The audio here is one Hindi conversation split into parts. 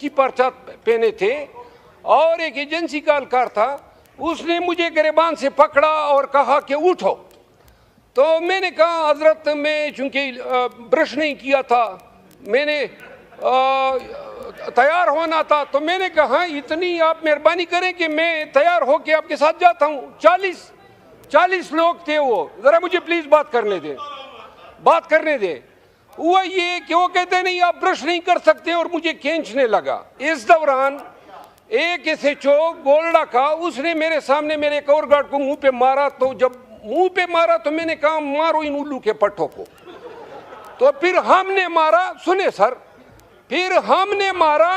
की पर्चा पहने थे और एक एजेंसी का अलकार था, उसने मुझे गिरबान से पकड़ा और कहा कि उठो। तो मैंने कहा हजरत मैं चूंकि ब्रश नहीं किया था, मैंने तैयार होना था, तो मैंने कहा इतनी आप मेहरबानी करें कि मैं तैयार होके आपके साथ जाता हूँ। 40 लोग थे वो, जरा मुझे प्लीज बात करने दें। हुआ ये कि वो कहते नहीं आप ब्रश नहीं कर सकते और मुझे खींचने लगा। इस दौरान एक SHO गोल्डा का, उसने मेरे सामने मेरे एक और गार्ड को मुंह पे मारा। तो जब मुंह पे मारा तो मैंने कहा मारो इन उल्लू के पट्टों को। तो फिर हमने मारा, सुने सर, फिर हमने मारा।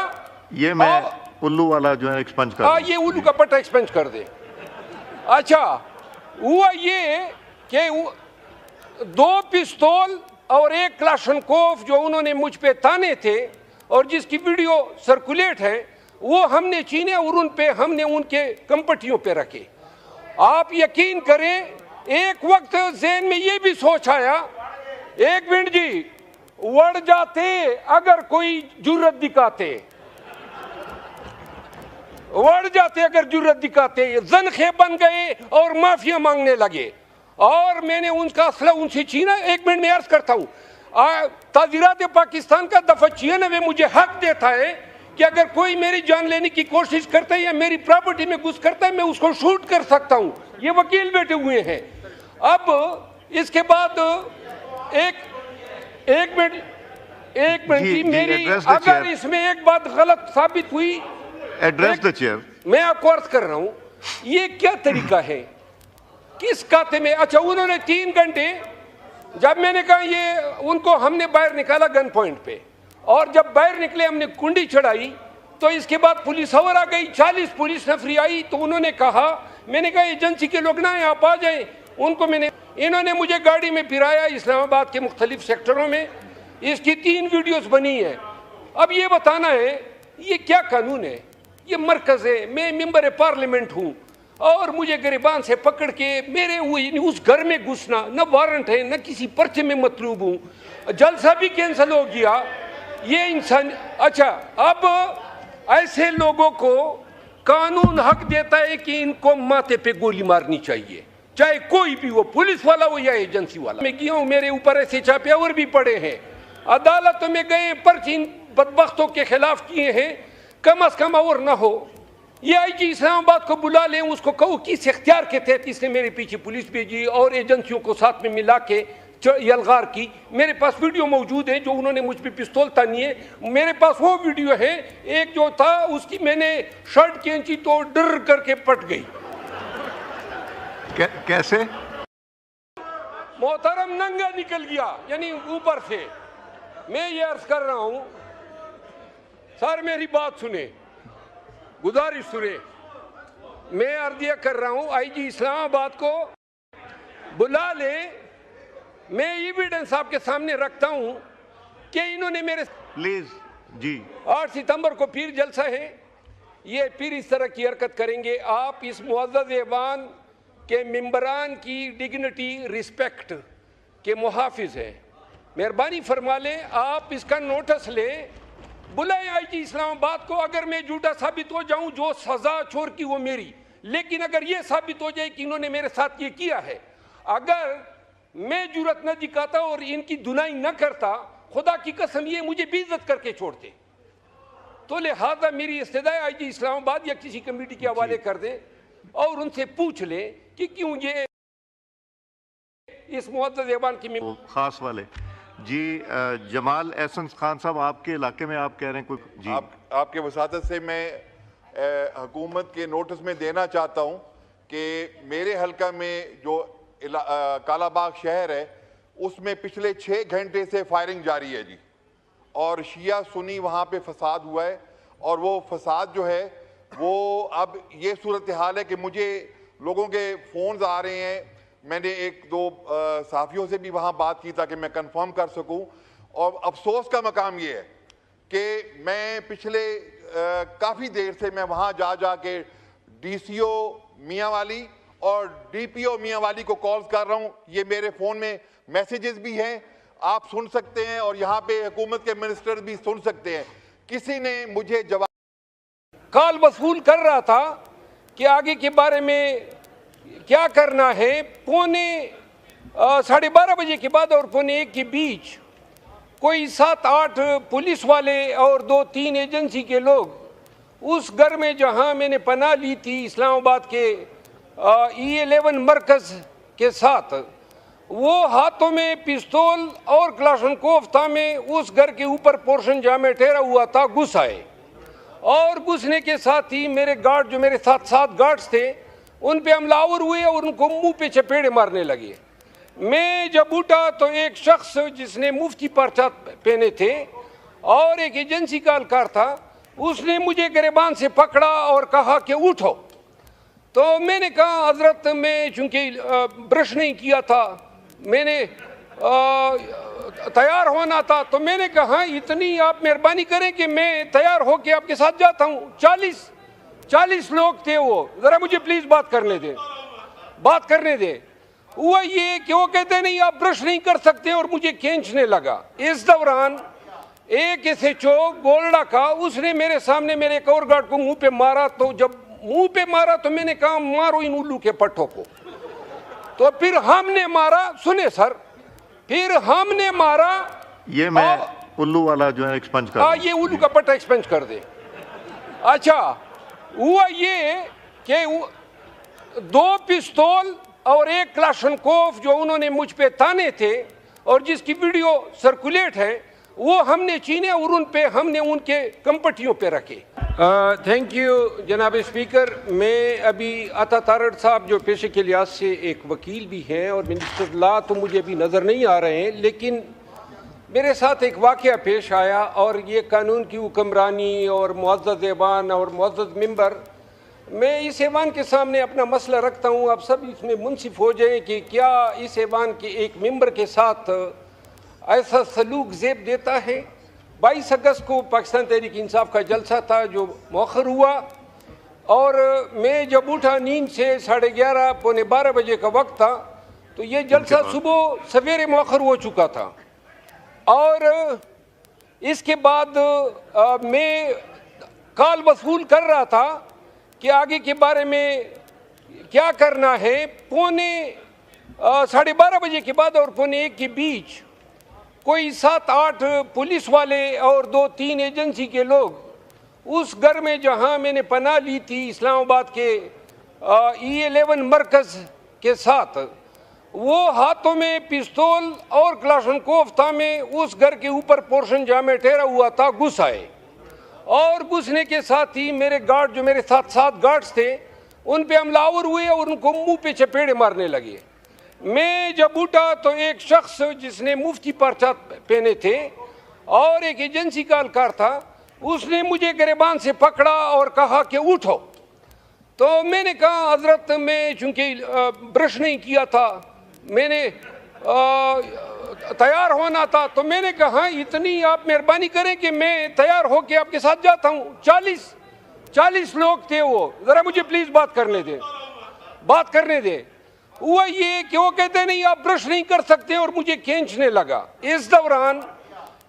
ये मैं उल्लू वाला जो है एक्सपंज कर, ये उल्लू का पट्टा एक्सपंज कर दे। अच्छा, हुआ ये कि 2 पिस्तौल और 1 क्लाशनकोफ जो उन्होंने मुझ पे ताने थे और जिसकी वीडियो सर्कुलेट है, वो हमने छीने और उन पे हमने उनके कंपटियों पे रखे। आप यकीन करें, एक वक्त ज़हन में ये भी सोच आया, एक मिनट जी, वड़ जाते अगर कोई जुर्रत दिखाते, वड़ जाते अगर जुर्रत दिखाते, ज़नखे बन गए और माफिया मांगने लगे और मैंने उनका असला उनसे छीना। 1 मिनट में अर्ज करता हूँ, ताज़ीरात पाकिस्तान का दफ़ा 96 मुझे हक देता है कि अगर कोई मेरी जान लेने की कोशिश करता है या मेरी प्रॉपर्टी में घुस करता है, मैं उसको शूट कर सकता हूँ। ये वकील बैठे हुए हैं। अब इसके बाद एक मिनट जी, मेरी अगर इसमें एक बात गलत साबित हुई, एड्रेस द चेयर। मैं आपको अर्ज कर रहा हूं, ये क्या तरीका है, किस खाते में। अच्छा, उन्होंने 3 घंटे, जब मैंने कहा ये उनको हमने बाहर निकाला गन पॉइंट पे, और जब बाहर निकले हमने कुंडी चढ़ाई, तो इसके बाद पुलिस और आ गई, 40 पुलिस नफरी आई। तो उन्होंने कहा, मैंने कहा एजेंसी के लोग ना आप आ जाए, उनको इन्होंने मुझे गाड़ी में फिराया इस्लामाबाद के मुख्तलिफ सेक्टरों में। इसकी 3 वीडियोस बनी है। अब ये बताना है ये क्या कानून है, ये मरकज है, मैं मेंबर पार्लियामेंट हूँ और मुझे गिरबान से पकड़ के मेरे उस घर में घुसना, न वारंट है न किसी पर्चे में मतलूब हूँ, जलसा भी कैंसिल हो गया। ये इंसान, अच्छा, अब ऐसे लोगों को कानून हक देता है कि इनको माथे पे गोली मारनी चाहिए, चाहे कोई भी हो, पुलिस वाला हो या एजेंसी वाला। मैं गया हूँ, मेरे ऊपर ऐसे छापे और भी पड़े हैं, अदालतों में गए, पर्चे इन बदबख्तों के खिलाफ किए हैं, कम अज कम और ना हो। ये IG इस्लामाबाद को बुला लें, उसको कहो किस इख्तियार के तहत इसने मेरे पीछे पुलिस भेजी और एजेंसियों को साथ में मिला के यलगार की। मेरे पास वीडियो मौजूद है जो उन्होंने मुझ पे पिस्तौल तानी है, मेरे पास वो वीडियो है। एक जो था उसकी मैंने शर्ट खींची तो डर करके पट गई। कैसे? मोहतरम नंगा निकल गया, यानी ऊपर से। मैं ये अर्ज कर रहा हूं, सर मेरी बात सुने, गुजारिश सुने। मैं अर्ज ये कर रहा हूं IG इस्लामाबाद को बुला ले। मैं एविडेंस आपके सामने रखता हूं कि इन्होंने मेरे, प्लीज जी, 8 सितंबर को फिर जलसा है, ये फिर इस तरह की हरकत करेंगे। आप इस मुअज़्ज़ज़ ऐवान के मेंबरान की डिग्निटी रिस्पेक्ट के मुहाफिज हैं, मेहरबानी फरमा लें, आप इसका नोटिस लें, बुलाएं IG इस्लामाबाद को। अगर मैं झूठा साबित हो जाऊं, जो सजा छोड़ की वो मेरी, लेकिन अगर ये साबित हो जाए कि इन्होंने मेरे साथ ये किया है, अगर मैं जुर्रत न दिखाता और इनकी दुनाई न करता, खुदा की कसम ये मुझे बेइज्जत करके छोड़ते। तो लिहाजा मेरी इस्तदा IG इस्लामाबाद या किसी कमेटी के हवाले कर दें और उनसे पूछ ले कि क्यों ये इस मुअज़्ज़ज़ ऐवान की खास वाले जी। जमाल एहसन खान साहब, आपके इलाके में आप कह रहे हैं कोई जी, आपके वसातत से मैं हुकूमत के नोटिस में देना चाहता हूँ कि मेरे हल्का में जो कालाबाग शहर है उसमें पिछले 6 घंटे से फायरिंग जारी है जी, और शिया सुन्नी वहाँ पे फसाद हुआ है। और वो फसाद जो है वो अब ये सूरत हाल है कि मुझे लोगों के फ़ोन्स आ रहे हैं। मैंने 1-2 सहाफ़ियों से भी वहाँ बात की ताकि मैं कंफर्म कर सकूँ। और अफसोस का मकाम ये है कि मैं पिछले काफ़ी देर से मैं वहाँ जा के DCO मियांवाली और DPO मियांवाली को कॉल्स कर रहा हूँ। ये मेरे फ़ोन में मैसेजेस भी हैं, आप सुन सकते हैं, और यहाँ पे हुकूमत के मिनिस्टर भी सुन सकते हैं किसी ने मुझे जवाब कॉल वसूल कर रहा था कि आगे के बारे में क्या करना है। पौने 12:30 बजे के बाद और पौने 1 के बीच कोई 7-8 पुलिस वाले और 2-3 एजेंसी के लोग उस घर में जहां मैंने पनाह ली थी इस्लामाबाद के E11 मरकज के साथ, वो हाथों में पिस्तौल और क्लाशनकोफ था में उस घर के ऊपर पोर्शन जहां में ठहरा हुआ था घुस आए और घुसने के साथ ही मेरे गार्ड जो मेरे साथ 7 गार्ड्स थे उन पे हमलावर हुए और उनको मुंह पे चपेड़े मारने लगे। मैं जब उठा तो एक शख्स जिसने मुफ्ती पर्चा पहने थे और एक एजेंसी का अलकार था, उसने मुझे गिरबान से पकड़ा और कहा कि उठो। तो मैंने कहा हजरत मैं चूंकि ब्रश नहीं किया था, मैंने तैयार होना था, तो मैंने कहा इतनी आप मेहरबानी करें कि मैं तैयार होके आपके साथ जाता हूँ। 40 लोग थे, वो जरा मुझे प्लीज बात करने दे। हुआ ये कि वो कहते नहीं आप ब्रश नहीं कर सकते और मुझे खींचने लगा। इस दौरान एक SHO गोल्डा का उसने मेरे सामने मेरे एक और गार्ड को मुंह पे मारा। तो जब मुंह पे मारा तो मैंने कहा मारो इन उल्लू के पट्टों को। तो फिर हमने मारा, सुने सर, फिर हमने मारा। ये मैं उल्लू वाला जो है एक्सपंज कर ये उल्लू का पट्टा एक्सपेंज कर दे। अच्छा, हुआ ये कि 2 पिस्तौल और 1 क्लाशनकोफ जो उन्होंने मुझ पे ताने थे और जिसकी वीडियो सर्कुलेट है, वो हमने छीने और उन पे हमने उनके कंपटियों पे रखे। थैंक यू जनाब स्पीकर। मैं अभी अता तारड़ साहब जो पेशे के लिहाज से एक वकील भी हैं और मिनिस्टर लॉ तो मुझे अभी नज़र नहीं आ रहे हैं, लेकिन मेरे साथ एक वाक़या पेश आया और ये कानून की हुक्मरानी और मुअज़्ज़ज़ ऐवान और मुअज़्ज़ज़ मेंबर, मैं इस ऐवान के सामने अपना मसला रखता हूँ। आप सब इसमें मुंसिफ हो जाएं कि क्या इस ऐवान के एक मेंबर के साथ ऐसा सलूक ज़ेब देता है। 22 अगस्त को पाकिस्तान तहरीक इंसाफ का जलसा था जो मौखर हुआ और मैं जब उठा नींद से 11:30 पौने 12 बजे का वक्त था, तो ये जलसा सुबह सवेरे मौखर हो चुका था। और इसके बाद मैं कॉल वसूल कर रहा था कि आगे के बारे में क्या करना है। पौने 12:30 बजे के बाद और पौने 1 के बीच कोई 7-8 पुलिस वाले और 2-3 एजेंसी के लोग उस घर में जहां मैंने पनाह ली थी इस्लामाबाद के E11 मरकज के साथ, वो हाथों में पिस्तौल और क्लाशनकोफ था में उस घर के ऊपर पोर्शन जहां में ठहरा हुआ था घुस आए और घुसने के साथ ही मेरे गार्ड जो मेरे साथ 7 गार्ड्स थे उन पे हमलावर हुए और उनको मुंह पे चपेड़े मारने लगे। मैं जब उठा तो एक शख्स जिसने मुफ्ती पर्चा पहने थे और एक एजेंसी का अलकार था, उसने मुझे गिरबान से पकड़ा और कहा कि उठो। तो मैंने कहा हजरत मैं चूंकि ब्रश नहीं किया था, मैंने तैयार होना था, तो मैंने कहा इतनी आप मेहरबानी करें कि मैं तैयार होके आपके साथ जाता हूँ। 40 लोग थे, वो जरा मुझे प्लीज बात करने दे। हुआ ये कि वो कहते नहीं आप ब्रश नहीं कर सकते और मुझे खींचने लगा। इस दौरान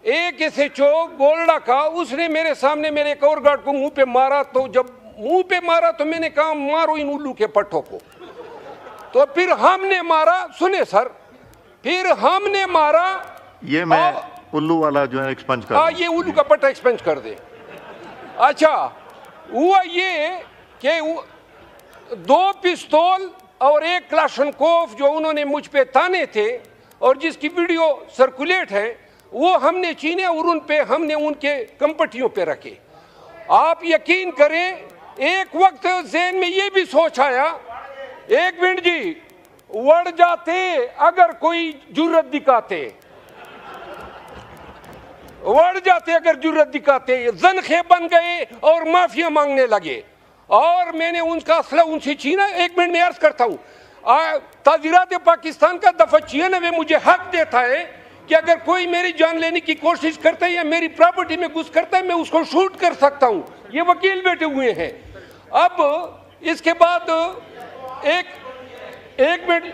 एक SHO गोल्डा का उसने मेरे सामने मेरे एक और गार्ड को मुंह पे मारा। तो जब मुंह पे मारा तो मैंने कहा मारो इन उल्लू के पट्टों को। तो फिर हमने मारा, सुने सर, फिर हमने मारा। ये मैं उल्लू वाला जो है एक्सपंज कर ये उल्लू का पट्टा एक्सपेंज कर दे। अच्छा, हुआ ये कि 2 पिस्तौल और 1 क्लाशनकोफ जो उन्होंने मुझ पे ताने थे और जिसकी वीडियो सर्कुलेट है, वो हमने छीने और उन पे हमने उनके कंपटियों पे रखे। आप यकीन करें, एक वक्त ज़हन में ये भी सोच आया, 1 मिनट जी, वड़ जाते अगर कोई जुर्रत दिखाते, ज़नखे बन गए और माफिया मांगने लगे और मैंने उनका असला उनसे छीना। 1 मिनट में अर्ज करता हूँ, ताज़ीरात पाकिस्तान का दफ़ा 96 मुझे हक देता है कि अगर कोई मेरी जान लेने की कोशिश करता है या मेरी प्रॉपर्टी में घुस करता है, मैं उसको शूट कर सकता हूँ। ये वकील बैठे हुए हैं। अब इसके बाद एक मिनट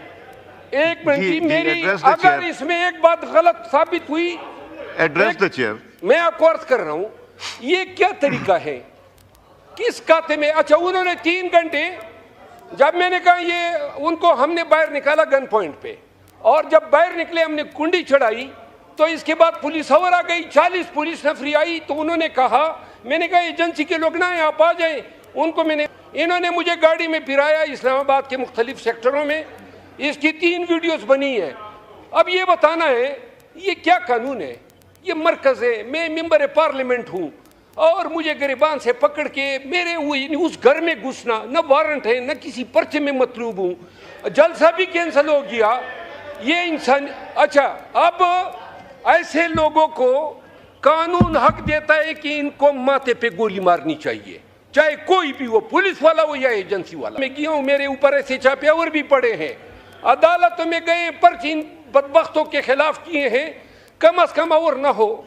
जी, मेरी अगर इसमें एक बात गलत साबित हुई, एड्रेस द चेयर। मैं आपको अर्ज कर रहा हूँ, ये क्या तरीका है? किस खाते में? अच्छा, उन्होंने 3 घंटे, जब मैंने कहा ये उनको हमने बाहर निकाला गन पॉइंट पे, और जब बाहर निकले हमने कुंडी चढ़ाई, तो इसके बाद पुलिस और आ गई, 40 पुलिस नफरी आई। तो उन्होंने कहा, मैंने कहा एजेंसी के लोग ना आप आ जाए, उनको इन्होंने मुझे गाड़ी में फिराया इस्लामाबाद के मुख्तलिफ सेक्टरों में। इसकी 3 वीडियोस बनी है। अब ये बताना है ये क्या कानून है? ये मरकज है, मैं मेंबर पार्लियामेंट हूँ, और मुझे गिरबान से पकड़ के मेरे उस घर में घुसना, न वारंट है न किसी पर्चे में मतलूब हूँ, जलसा भी कैंसिल हो गया। ये इंसान, अच्छा, अब ऐसे लोगों को कानून हक देता है कि इनको माथे पे गोली मारनी चाहिए, चाहे कोई भी हो, पुलिस वाला हो या एजेंसी वाला। मैं गया हूँ, मेरे ऊपर ऐसे छापे और भी पड़े हैं, अदालतों में गए, पर्चे इन बदबख्तों के खिलाफ किए हैं, कम अज कम और ना हो।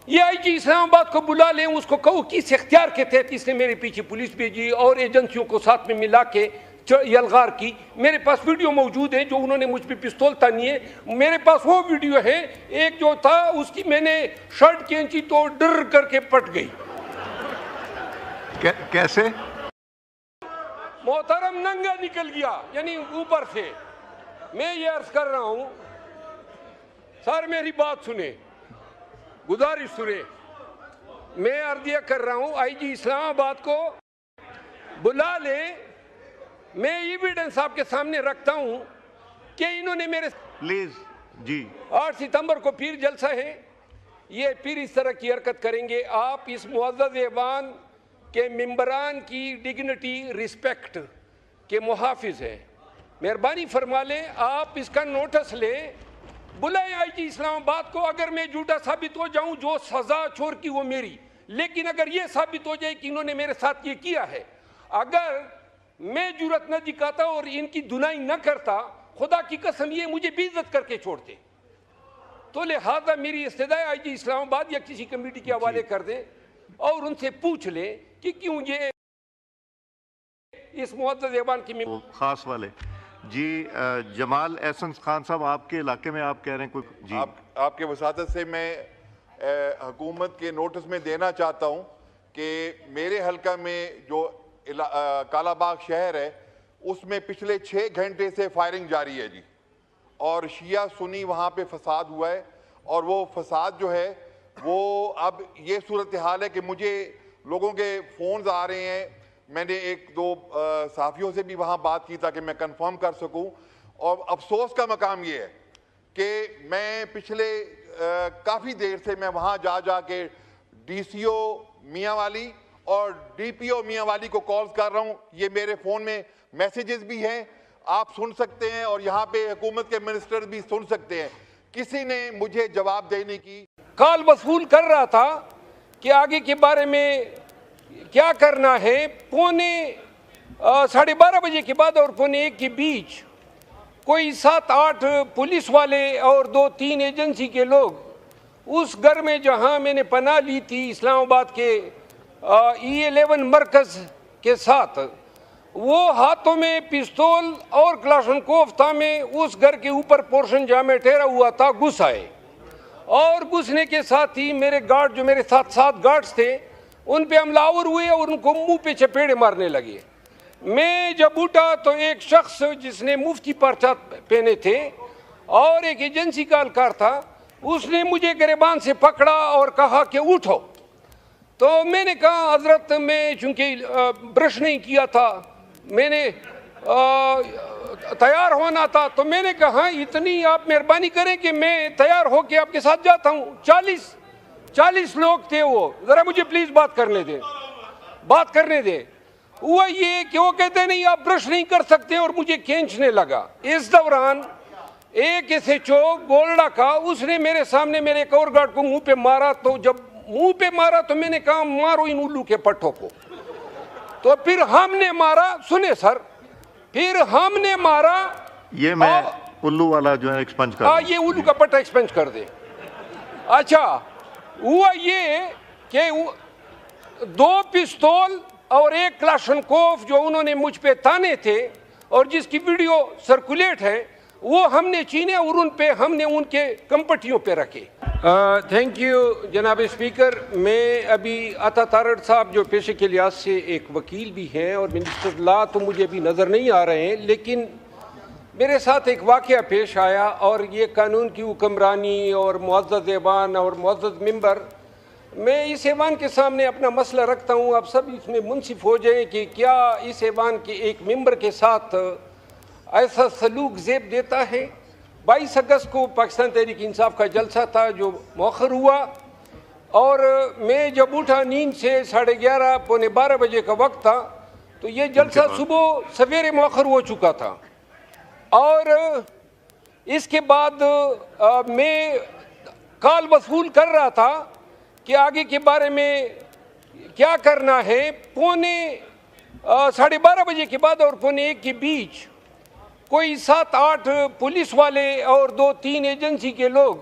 ये आईजी इस्लामाबाद को बुला लें, उसको कहो किस इख्तियार के तहत इसने मेरे पीछे पुलिस भेजी और एजेंसियों को साथ में मिला के यलगार की। मेरे पास वीडियो मौजूद है, जो उन्होंने मुझ पे पिस्तौल तानी है, मेरे पास वो वीडियो है। एक जो था उसकी मैंने शर्ट खींची तो डर करके पट गई। कैसे? मोहतरम नंगा निकल गया, यानी ऊपर से। मैं ये अर्ज कर रहा हूं, सर मेरी बात सुने, गुजारिश सुने। मैं अर्ज कर रहा हूं आईजी इस्लामाबाद को बुला ले। मैं एविडेंस आपके सामने रखता हूं कि इन्होंने मेरे प्लीज जी 8 सितंबर को फिर जलसा है, ये फिर इस तरह की हरकत करेंगे। आप इस मुअज़्ज़ज़ ऐवान के मेंबरान की डिग्निटी रिस्पेक्ट के मुहाफिज हैं, मेहरबानी फरमा लें, आप इसका नोटिस लें, बुलाएं आईजी इस्लामाबाद को। अगर मैं झूठा साबित हो जाऊं, जो सजा चोर की वो मेरी, लेकिन अगर ये साबित हो जाए कि इन्होंने मेरे साथ ये किया है, अगर मैं जुर्रत न दिखाता और इनकी दुनाई न करता, खुदा की कसम ये मुझे बेइज्जत करके छोड़ते। तो लिहाजा मेरी इस्तदाए आईजी इस्लामाबाद या किसी कमेटी के हवाले कर दें और उनसे पूछ लें कि क्यों ये इस मुअज़्ज़ज़ ऐवान की खास वाले जी। जमाल एहसन खान साहब, आपके इलाके में आप कह रहे हैं कोई जी? आपके वसातत से मैं हुकूमत के नोटिस में देना चाहता हूँ कि मेरे हल्का में जो कालाबाग शहर है, उसमें पिछले 6 घंटे से फायरिंग जारी है जी, और शिया सुन्नी वहाँ पे फसाद हुआ है। और वो फसाद जो है वो अब ये सूरत हाल है कि मुझे लोगों के फ़ोन्स आ रहे हैं। मैंने 1-2 सहाफ़ियों से भी वहाँ बात की ताकि मैं कंफर्म कर सकूँ। और अफसोस का मकाम ये है कि मैं पिछले काफ़ी देर से मैं वहाँ जा के DCO मियांवाली और DPO मियांवाली को कॉल्स कर रहा हूँ। ये मेरे फ़ोन में मैसेजेस भी हैं, आप सुन सकते हैं, और यहाँ पे हुकूमत के मिनिस्टर भी सुन सकते हैं। किसी ने मुझे जवाब देने की कॉल वसूल कर रहा था कि आगे के बारे में क्या करना है। 12:30 बजे के बाद और 1:45 के बीच कोई 7-8 पुलिस वाले और 2-3 एजेंसी के लोग उस घर में जहां मैंने पनाह ली थी इस्लामाबाद के E11 मरकज के साथ, वो हाथों में पिस्तौल और क्लाशनकोफ था में उस घर के ऊपर पोर्शन जहां में ठहरा हुआ था घुस आए, और घुसने के साथ ही मेरे गार्ड जो मेरे साथ 7 गार्ड्स थे उन पे हमलावर हुए और उनको मुंह पे चपेड़े मारने लगे। मैं जब उठा तो एक शख्स जिसने मुफ्ती पर्चा पहने थे और एक एजेंसी का अलकार था, उसने मुझे गिरबान से पकड़ा और कहा कि उठो। तो मैंने कहा हजरत, मैं चूंकि ब्रश नहीं किया था, मैंने तैयार होना था, तो मैंने कहा इतनी आप मेहरबानी करें कि मैं तैयार होके आपके साथ जाता हूँ। 40 लोग थे, वो जरा मुझे प्लीज बात करने दे। हुआ ये कि वो कहते नहीं आप ब्रश नहीं कर सकते और मुझे खींचने लगा। इस दौरान एक SHO गोल्डा का, उसने मेरे सामने मेरे एक और गार्ड को मुंह पे मारा। तो जब मुंह पे मारा तो मैंने कहा मारो इन उल्लू के पट्टों को। तो फिर हमने मारा, सुने सर, फिर हमने मारा। ये मैं उल्लू वाला जो है एक्सपेंज कर, हाँ, ये उल्लू का पट्टा एक्सपेंज कर दे। अच्छा, हुआ ये कि 2 पिस्तौल और 1 क्लाशनकोफ जो उन्होंने मुझ पे ताने थे और जिसकी वीडियो सर्कुलेट है, वो हमने छीने और उन पे हमने उनके कंपटियों पे रखे। थैंक यू जनाब स्पीकर। मैं अभी अता तारड़ साहब जो पेशे के लिहाज से एक वकील भी हैं और मिनिस्टर लॉ तो मुझे अभी नज़र नहीं आ रहे हैं, लेकिन मेरे साथ एक वाक़या पेश आया और ये कानून की हुक्मरानी और मुअज़्ज़ज़ ऐवान और मुअज़्ज़ज़ मेंबर, मैं इस ऐवान के सामने अपना मसला रखता हूँ। आप सब इसमें मुंसिफ हो जाएं कि क्या इस ऐवान के एक मेंबर के साथ ऐसा सलूक ज़ेब देता है। 22 अगस्त को पाकिस्तान तहरीक इंसाफ का जलसा था जो मौखर हुआ और मैं जब उठा नींद से 11:30 पौने 12 बजे का वक्त था, तो ये जलसा सुबह सवेरे मौखर हो चुका था। और इसके बाद मैं कॉल वसूल कर रहा था कि आगे के बारे में क्या करना है। पौने 12:30 बजे के बाद और पौने 1 के बीच कोई 7-8 पुलिस वाले और 2-3 एजेंसी के लोग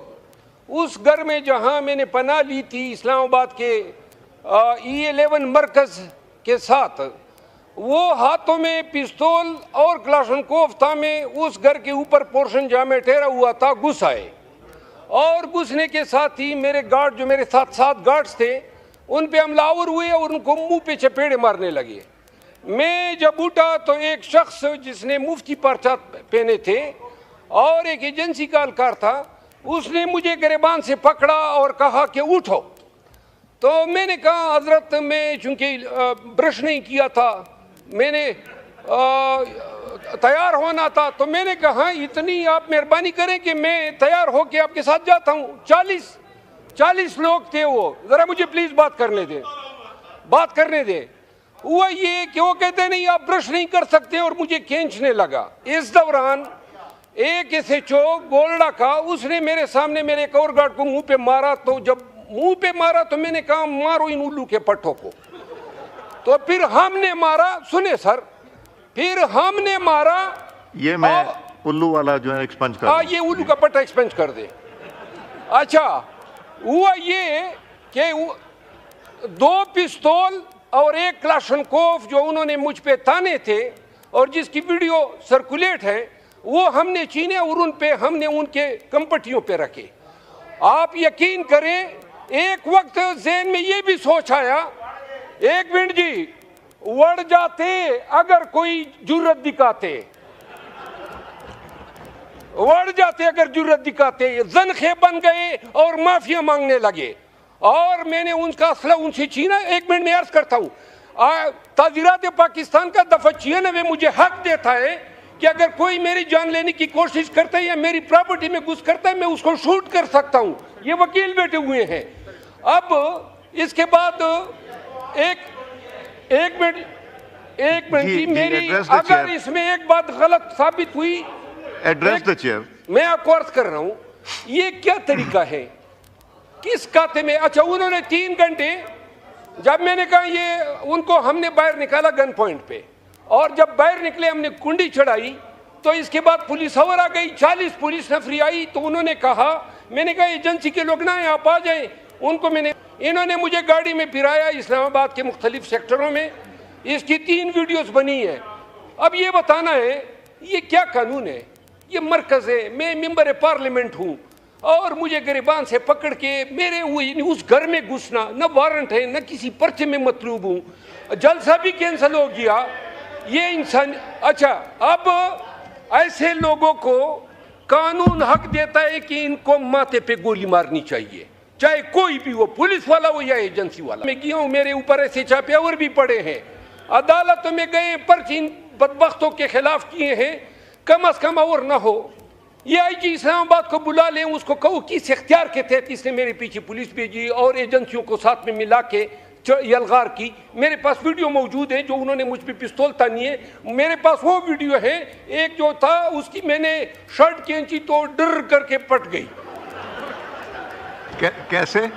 उस घर में जहां मैंने पनाह ली थी इस्लामाबाद के E11 मरकज़ के साथ, वो हाथों में पिस्तौल और क्लाशनकोव था में उस घर के ऊपर पोर्शन जहाँ में ठहरा हुआ था घुस आए और घुसने के साथ ही मेरे गार्ड जो मेरे साथ 7 गार्ड्स थे उन पे हमलावर हुए और उनको मुंह पे चपेड़े मारने लगे। मैं जब उठा तो एक शख्स जिसने मुफ्ती पर्चा पहने थे और एक एजेंसी का अलकार था, उसने मुझे गिरबान से पकड़ा और कहा कि उठो। तो मैंने कहा हजरत मैं चूंकि ब्रश नहीं किया था, मैंने तैयार होना था, तो मैंने कहा इतनी आप मेहरबानी करें कि मैं तैयार होकर आपके साथ जाता हूँ। 40 लोग थे वो, ज़रा मुझे प्लीज़ बात करने दें। हुआ ये कि वो कहते नहीं आप ब्रश नहीं कर सकते और मुझे खींचने लगा। इस दौरान एक SHO गोल्डा का उसने मेरे सामने मेरे एक और गार्ड को मुंह पे मारा, तो जब मुंह पे मारा तो मैंने कहा मारो इन उल्लू के पट्टों को। तो फिर हमने मारा, सुने सर, फिर हमने मारा। ये मैं उल्लू वाला जो है एक्सपंज कर, ये उल्लू का पट्टा एक्सपंज कर दे। अच्छा, हुआ ये कि 2 पिस्तौल और 1 क्लाशनकोव जो उन्होंने मुझ पे ताने थे और जिसकी वीडियो सर्कुलेट है, वो हमने छीने और उन पे हमने उनके कंपटियों पे रखे। आप यकीन करें, एक वक्त ज़हन में ये भी सोच आया, 1 मिनट जी, वड़ जाते अगर कोई जुर्रत दिखाते, ज़नखे बन गए और माफिया मांगने लगे और मैंने उनका असला उनसे छीना। 1 मिनट में अर्ज करता हूँ, ताज़ीरात पाकिस्तान का दफ़ा 96 मुझे हक देता है कि अगर कोई मेरी जान लेने की कोशिश करता है या मेरी प्रॉपर्टी में घुस करता है, मैं उसको शूट कर सकता हूँ। ये वकील बैठे हुए हैं। अब इसके बाद एक मिनट जी, मेरी अगर इसमें एक बात गलत साबित हुई, एड्रेस द चेयर। मैं आपको अर्ज कर रहा हूँ, ये क्या तरीका है, किस खाते में। अच्छा, उन्होंने 3 घंटे, जब मैंने कहा ये उनको हमने बाहर निकाला गन पॉइंट पे, और जब बाहर निकले हमने कुंडी चढ़ाई, तो इसके बाद पुलिस और आ गई, 40 पुलिस नफरी आई। तो उन्होंने कहा, मैंने कहा एजेंसी के लोग ना आप आ जाए, उनको इन्होंने मुझे गाड़ी में फिराया इस्लामाबाद के मुख्तलिफ सेक्टरों में। इसकी 3 वीडियोस बनी है। अब ये बताना है ये क्या कानून है, ये मरकज़ है, मैं मेंबर पार्लियामेंट हूँ और मुझे गिरबान से पकड़ के मेरे उस घर में घुसना, न वारंट है न किसी पर्चे में मतलूब हूँ, जलसा भी कैंसिल हो गया। ये इंसान, अच्छा, अब ऐसे लोगों को कानून हक देता है कि इनको माथे पे गोली मारनी चाहिए, चाहे कोई भी हो, पुलिस वाला हो या एजेंसी वाला। मैं गया हूँ, मेरे ऊपर ऐसे छापे और भी पड़े हैं, अदालतों में गए, पर्चे इन बदबख्तों के खिलाफ किए हैं, कम अज कम और ना हो। ये IG इस्लामाबाद को बुला लें, उसको कहो किस इख्तियार के तहत इसने मेरे पीछे पुलिस भेजी और एजेंसियों को साथ में मिला के यलगार की। मेरे पास वीडियो मौजूद है जो उन्होंने मुझ पे पिस्तौल तानी है, मेरे पास वो वीडियो है। एक जो था उसकी मैंने शर्ट खींची तो डर करके पट गई। कैसे?